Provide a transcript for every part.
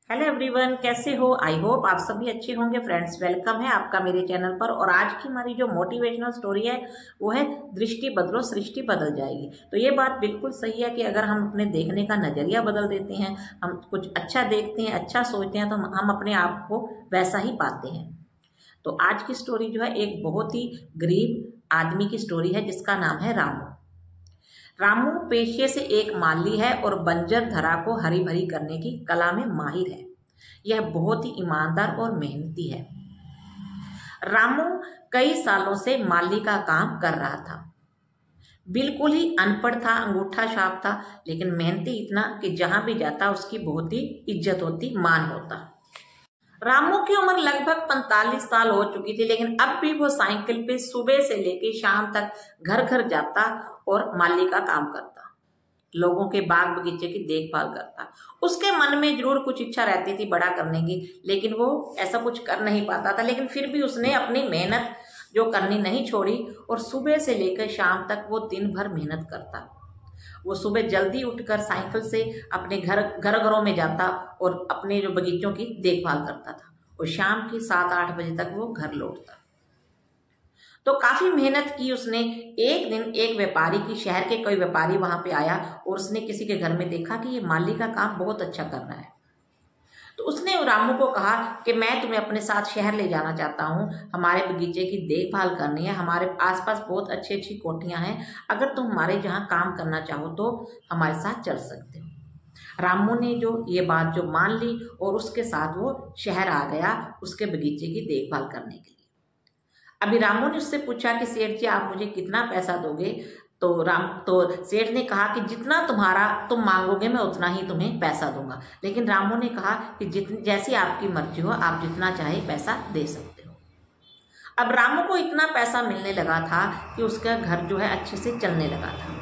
Hello everyone, कैसे हो? I hope आप सभी अच्छे होंगे। फ्रेंड्स, वेलकम है आपका मेरे चैनल पर। और आज की हमारी जो मोटिवेशनल स्टोरी है वो है दृष्टि बदलो सृष्टि बदल जाएगी। तो ये बात बिल्कुल सही है कि अगर हम अपने देखने का नज़रिया बदल देते हैं, हम कुछ अच्छा देखते हैं, अच्छा सोचते हैं, तो हम अपने आप को वैसा ही पाते हैं। तो आज की स्टोरी जो है एक बहुत ही गरीब आदमी की स्टोरी है जिसका नाम है रामू। रामू पेशे से एक माली है और बंजर धरा को हरी भरी करने की कला में माहिर है। यह बहुत ही ईमानदार और मेहनती है। रामू कई सालों से माली का काम कर रहा था। बिल्कुल ही अनपढ़ था, अंगूठा छाप था, लेकिन मेहनती इतना कि जहां भी जाता उसकी बहुत ही इज्जत होती, मान होता। रामू की उम्र लगभग 45 साल हो चुकी थी, लेकिन अब भी वो साइकिल पे सुबह से लेकर शाम तक घर घर जाता और माली का काम करता, लोगों के बाग बगीचे की देखभाल करता। उसके मन में जरूर कुछ इच्छा रहती थी बड़ा करने की, लेकिन वो ऐसा कुछ कर नहीं पाता था। लेकिन फिर भी उसने अपनी मेहनत जो करनी नहीं छोड़ी और सुबह से लेकर शाम तक वो दिन भर मेहनत करता। वो सुबह जल्दी उठकर साइकिल से अपने घरों में जाता और अपने जो बगीचों की देखभाल करता था, और शाम की 7-8 बजे तक वो घर लौटता। तो काफी मेहनत की उसने। एक दिन एक व्यापारी की, शहर के कोई व्यापारी वहां पे आया और उसने किसी के घर में देखा कि ये माली का काम बहुत अच्छा कर रहा है। तो उसने रामू को कहा कि मैं तुम्हें अपने साथ शहर ले जाना चाहता हूँ, हमारे बगीचे की देखभाल करनी है, हमारे आसपास बहुत अच्छी अच्छी कोठियां हैं, अगर तुम हमारे यहाँ काम करना चाहो तो हमारे साथ चल सकते हो। रामू ने जो ये बात जो मान ली और उसके साथ वो शहर आ गया उसके बगीचे की देखभाल करने के लिए। अभी रामू ने उससे पूछा कि सेठ जी, आप मुझे कितना पैसा दोगे? तो सेठ ने कहा कि जितना तुम मांगोगे मैं उतना ही तुम्हें पैसा दूंगा। लेकिन रामू ने कहा कि जैसी आपकी मर्जी हो, आप जितना चाहे पैसा दे सकते हो। अब रामू को इतना पैसा मिलने लगा था कि उसका घर जो है अच्छे से चलने लगा था।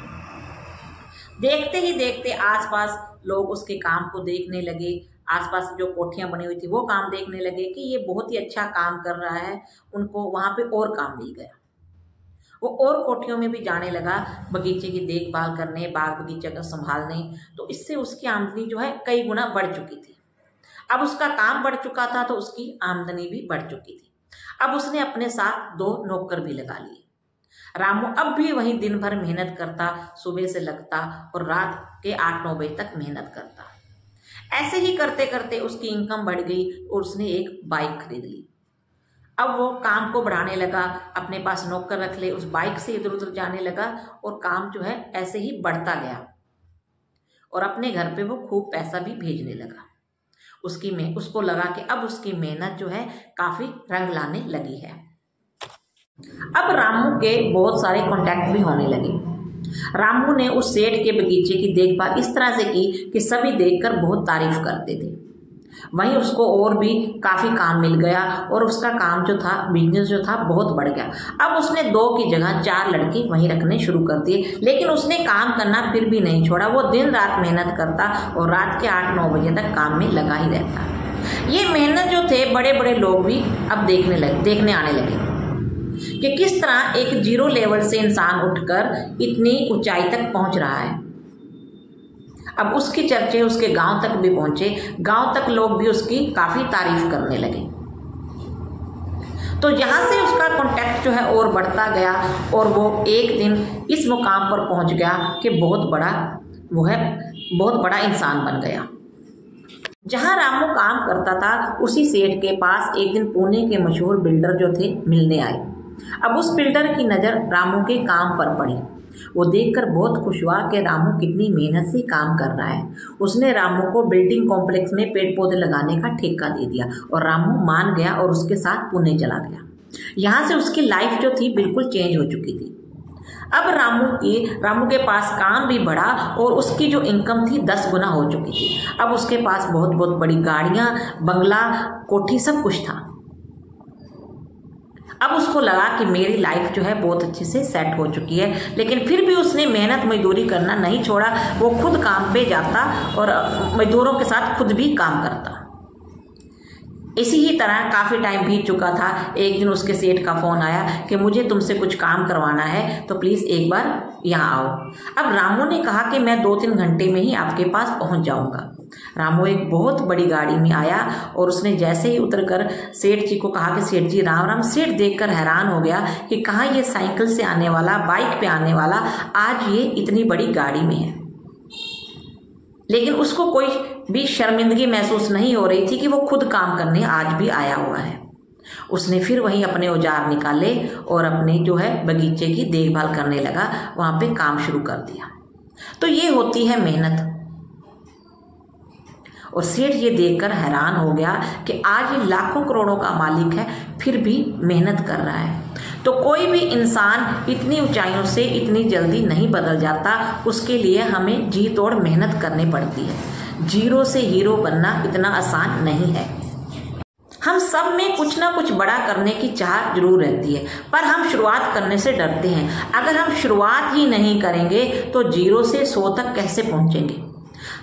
देखते ही देखते आसपास लोग उसके काम को देखने लगे। आसपास जो कोठियां बनी हुई थी वो काम देखने लगे कि ये बहुत ही अच्छा काम कर रहा है। उनको वहां पे और काम मिल गया। वो और कोठियों में भी जाने लगा, बगीचे की देखभाल करने, बाग बगीचे का संभालने। तो इससे उसकी आमदनी जो है कई गुना बढ़ चुकी थी। अब उसका काम बढ़ चुका था तो उसकी आमदनी भी बढ़ चुकी थी। अब उसने अपने साथ 2 नौकर भी लगा लिए। रामू अब भी वही दिन भर मेहनत करता, सुबह से लगता और रात के 8-9 बजे तक मेहनत करता। ऐसे ही करते करते उसकी इनकम बढ़ गई और उसने एक बाइक खरीद ली। अब वो काम को बढ़ाने लगा, अपने पास नौकर रख ले, उस बाइक से इधर उधर जाने लगा और काम जो है ऐसे ही बढ़ता गया और अपने घर पे वो खूब पैसा भी भेजने लगा। उसको लगा कि अब उसकी मेहनत जो है काफी रंग लाने लगी है। अब रामू के बहुत सारे कॉन्टैक्ट भी होने लगे। रामू ने उस सेठ के बगीचे की देखभाल इस तरह से की कि सभी देखकर बहुत तारीफ करते थे। वहीं उसको और भी काफी काम मिल गया और उसका काम जो था, बिजनेस जो था, बहुत बढ़ गया। अब उसने 2 की जगह 4 लड़के वहीं रखने शुरू कर दिए, लेकिन उसने काम करना फिर भी नहीं छोड़ा। वो दिन रात मेहनत करता और रात के 8-9 बजे तक काम में लगा ही रहता। ये मेहनत जो थे बड़े बड़े लोग भी अब देखने आने लगे कि किस तरह एक 0 लेवल से इंसान उठकर इतनी ऊंचाई तक पहुंच रहा है। अब उसके चर्चे उसके गांव तक भी पहुंचे। गांव तक लोग भी उसकी काफी तारीफ करने लगे। तो यहां से उसका कॉन्टैक्ट जो है और बढ़ता गया और वो एक दिन इस मुकाम पर पहुंच गया कि बहुत बड़ा इंसान बन गया। जहां रामू काम करता था उसी सेठ के पास एक दिन पुणे के मशहूर बिल्डर जो थे मिलने आए। अब उस बिल्डर की नज़र रामू के काम पर पड़ी। वो देखकर बहुत खुश हुआ कि रामू कितनी मेहनत से काम कर रहा है। उसने रामू को बिल्डिंग कॉम्प्लेक्स में पेड़ पौधे लगाने का ठेका दे दिया और रामू मान गया और उसके साथ पुणे चला गया। यहाँ से उसकी लाइफ जो थी बिल्कुल चेंज हो चुकी थी। अब रामू के पास काम भी बढ़ा और उसकी जो इनकम थी 10 गुना हो चुकी थी। अब उसके पास बहुत बहुत बड़ी गाड़ियाँ, बंगला, कोठी, सब कुछ था। अब उसको लगा कि मेरी लाइफ जो है बहुत अच्छे से सेट हो चुकी है, लेकिन फिर भी उसने मेहनत मजदूरी करना नहीं छोड़ा। वो खुद काम पे जाता और मजदूरों के साथ खुद भी काम करता। इसी ही तरह काफ़ी टाइम बीत चुका था। एक दिन उसके सेठ का फ़ोन आया कि मुझे तुमसे कुछ काम करवाना है, तो प्लीज़ एक बार यहाँ आओ। अब रामू ने कहा कि मैं 2-3 घंटे में ही आपके पास पहुँच जाऊँगा। रामू एक बहुत बड़ी गाड़ी में आया और उसने जैसे ही उतरकर सेठ जी को कहा कि सेठ जी राम राम। सेठ देखकर हैरान हो गया कि कहाँ ये साइकिल से आने वाला, बाइक पे आने वाला, आज ये इतनी बड़ी गाड़ी में है। लेकिन उसको कोई भी शर्मिंदगी महसूस नहीं हो रही थी कि वो खुद काम करने आज भी आया हुआ है। उसने फिर वहीं अपने औजार निकाले और अपने जो है बगीचे की देखभाल करने लगा, वहाँ पे काम शुरू कर दिया। तो ये होती है मेहनत। और सेठ ये देखकर हैरान हो गया कि आज ये लाखों करोड़ों का मालिक है, फिर भी मेहनत कर रहा है। तो कोई भी इंसान इतनी ऊंचाइयों से इतनी जल्दी नहीं बदल जाता, उसके लिए हमें जी तोड़ मेहनत करनी पड़ती है। जीरो से हीरो बनना इतना आसान नहीं है। हम सब में कुछ ना कुछ बड़ा करने की चाह जरूर रहती है, पर हम शुरुआत करने से डरते हैं। अगर हम शुरुआत ही नहीं करेंगे तो 0 से 100 तक कैसे पहुंचेंगे।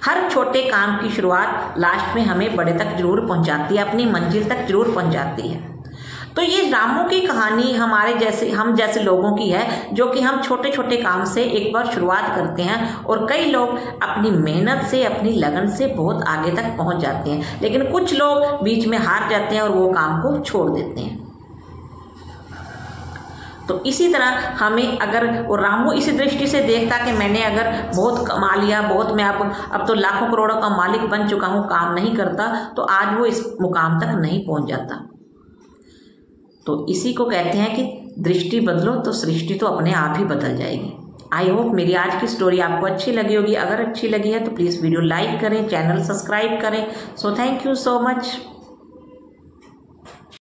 हर छोटे काम की शुरुआत लास्ट में हमें बड़े तक जरूर पहुंचाती है, अपनी मंजिल तक जरूर पहुंचाती है। तो ये रामू की कहानी हम जैसे लोगों की है, जो कि हम छोटे छोटे काम से एक बार शुरुआत करते हैं और कई लोग अपनी मेहनत से, अपनी लगन से बहुत आगे तक पहुंच जाते हैं। लेकिन कुछ लोग बीच में हार जाते हैं और वो काम को छोड़ देते हैं। तो इसी तरह हमें अगर वो रामू इसी दृष्टि से देखता कि मैंने अगर बहुत कमा लिया, बहुत मैं अब तो लाखों करोड़ों का मालिक बन चुका हूँ, काम नहीं करता, तो आज वो इस मुकाम तक नहीं पहुंच जाता। तो इसी को कहते हैं कि दृष्टि बदलो तो सृष्टि तो अपने आप ही बदल जाएगी। आई होप मेरी आज की स्टोरी आपको अच्छी लगी होगी। अगर अच्छी लगी है तो प्लीज़ वीडियो लाइक करें, चैनल सब्सक्राइब करें। So thank you so much.